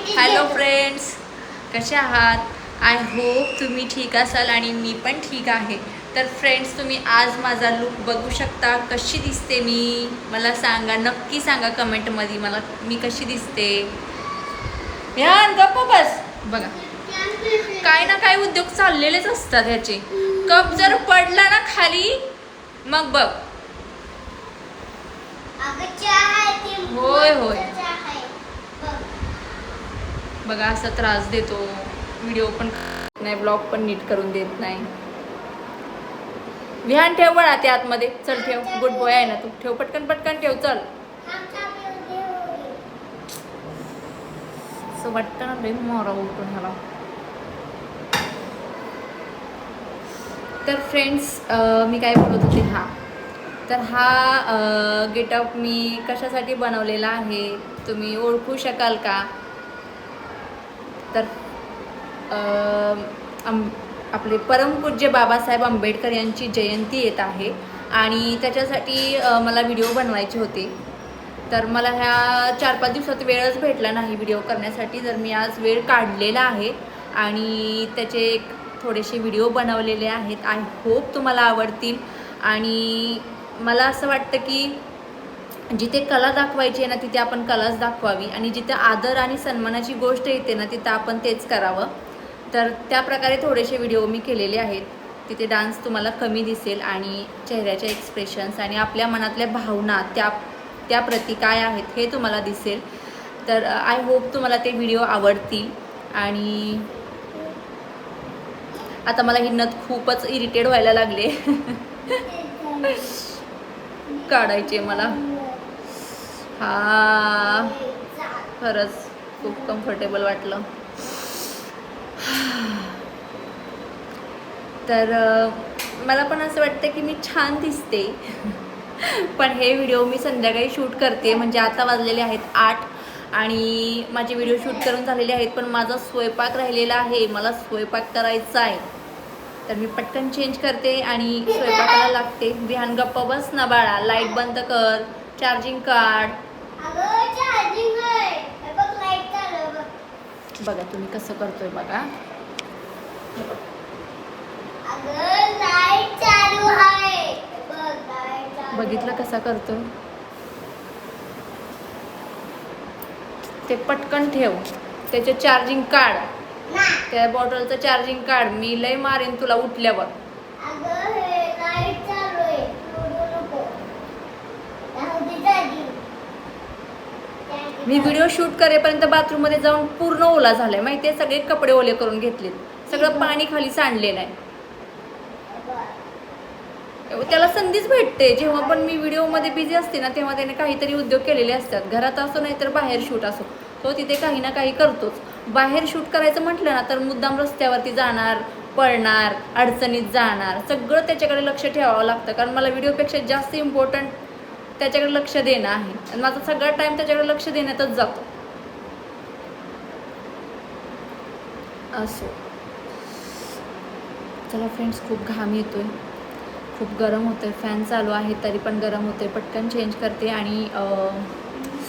Hello friends, कसे आहात? I hope तुम्ही ठीक असाल आणि मी पण ठीक आहे. तर फ्रेंड्स, तुम्ही आज माझा लुक बघू शकता. कशी दिसते मी मला सांगा, नक्की सांगा कमेंटमध्ये मला मी कशी दिसते. ह्यान गप्प बस. बघा, काय ना काय उद्योग चाललेलेच असतात ह्याचे. कप जर पडला ना खाली मग बघ. होय होय, बघा असा त्रास देतो. व्हिडिओ पण नाही, ब्लॉग पण नीट करून देत नाही. विहान ठेव बळा ते आतमध्ये. चल ठेव, गुड बॉय आहे ना तू. ठेव पटकन पटकन ठेव. चल, असं वाटतं ना लई मारा उठून ह्याला. तर फ्रेंड्स, मी काय बोलत होते, हा गेटअप मी कशासाठी बनवलेला आहे तुम्ही ओळखू शकाल का? तर आपले परमपूज्य बाबासाहेब आंबेडकर यांची जयंती येत आहे आणि त्याच्यासाठी मला व्हिडिओ बनवायचे होते. तर मला ह्या 4-5 दिवसात वेळच भेटला नाही व्हिडिओ करण्यासाठी. तर मी आज वेळ काढलेला आहे आणि त्याचे थोडेसे व्हिडिओ बनवलेले आहेत. आय होप तुम्हाला आवडतील. आणि मला असं वाटतं की जिथे कला दाखवायची आहे ना, तिथे आपण कलाच दाखवावी आणि जिथे आदर आणि सन्मानाची गोष्ट येते ना, तिथं आपण तेच करावं. तर त्या प्रकारे थोडेसे व्हिडिओ मी केलेले आहेत. तिथे डान्स तुम्हाला कमी दिसेल आणि चेहऱ्याचे एक्सप्रेशन्स आणि आपल्या मनातल्या भावना त्या प्रती काय आहेत हे तुम्हाला दिसेल. तर आय होप तुम्हाला ते व्हिडिओ आवडतील. आणि आता मला ही नथ खूपच इरिटेट व्हायला लागले. काढायचे मला. हा, खरंच खूप कम्फर्टेबल वाटलं. तर मला पण असं वाटतं की मी छान दिसते. पण हे व्हिडिओ मी संध्याकाळी शूट करते. म्हणजे आता वाजलेले आहेत 8 आणि माझे व्हिडिओ शूट करून झालेले आहेत. पण माझा स्वयंपाक राहिलेला आहे, मला स्वयंपाक करायचा आहे. तर मी पटकन चेंज करते आणि स्वयंपाकाला लागते. विहान गप्पा बस ना बाळा, लाईट बंद कर, चार्जिंग काढ. बघा तुम्ही कसं करतोय बघा. बघितलं कसा करतोय. ते पटकन ठेव, त्याचे चार्जिंग काढ, त्या बॉटलचं चार्जिंग काढ. मी लय मारेन तुला उठल्यावर. मी व्हिडिओ शूट करेपर्यंत बाथरूम मध्ये जाऊन पूर्ण ओला झालाय माहितीये. सगळे कपडे ओले करून घेतलेत, सगळं पाणी खाली सांडलेलं आहे. त्याला संधीच भेटते. जेव्हा पण मी व्हिडिओमध्ये बिझी असते ना, तेव्हा त्याने काहीतरी उद्योग केलेले असतात. घरात असो नाही तर बाहेर शूट असो, तो तिथे काही ना काही करतोच. बाहेर शूट करायचं म्हटलं ना तर मुद्दाम रस्त्यावरती जाणार, पळणार, अडचणीत जाणार. सगळं त्याच्याकडे लक्ष ठेवावं लागतं. कारण मला व्हिडिओपेक्षा जास्त इम्पॉर्टंट त्याच्याकडे लक्ष देणं आहे. आणि माझा सगळा टाईम त्याच्याकडे लक्ष देण्यातच जातो. असो, चला फ्रेंड्स, खूप घाम येतोय, खूप गरम होतंय. फॅन चालू आहे तरी पण गरम होते. पटकन चेंज करते आणि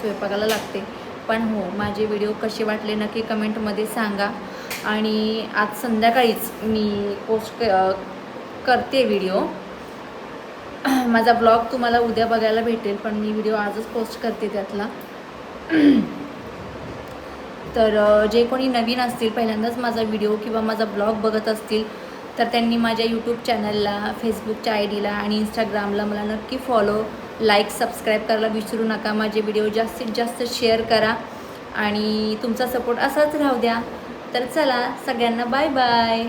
स्वयंपाकाला लागते. पण हो, माझे व्हिडिओ कसे वाटले नक्की कमेंटमध्ये सांगा. आणि आज संध्याकाळीच मी पोस्ट करते व्हिडिओ. माझा ब्लॉग तुम्हाला उद्या बघायला भेटेल, पण मी व्हिडिओ आजच पोस्ट करते त्यातला. तर जे कोणी नवीन असतील, पहिल्यांदाच माझा व्हिडिओ किंवा माझा ब्लॉग बघत असतील, तर त्यांनी माझ्या यूट्यूब चॅनलला, फेसबुकच्या आयडीला आणि इंस्टाग्रामला मला नक्की फॉलो, लाईक, सबस्क्राईब करायला विसरू नका. माझे व्हिडिओ जास्तीत जास्त शेअर करा आणि तुमचा सपोर्ट असाच राहू द्या. तर चला, सगळ्यांना बाय बाय.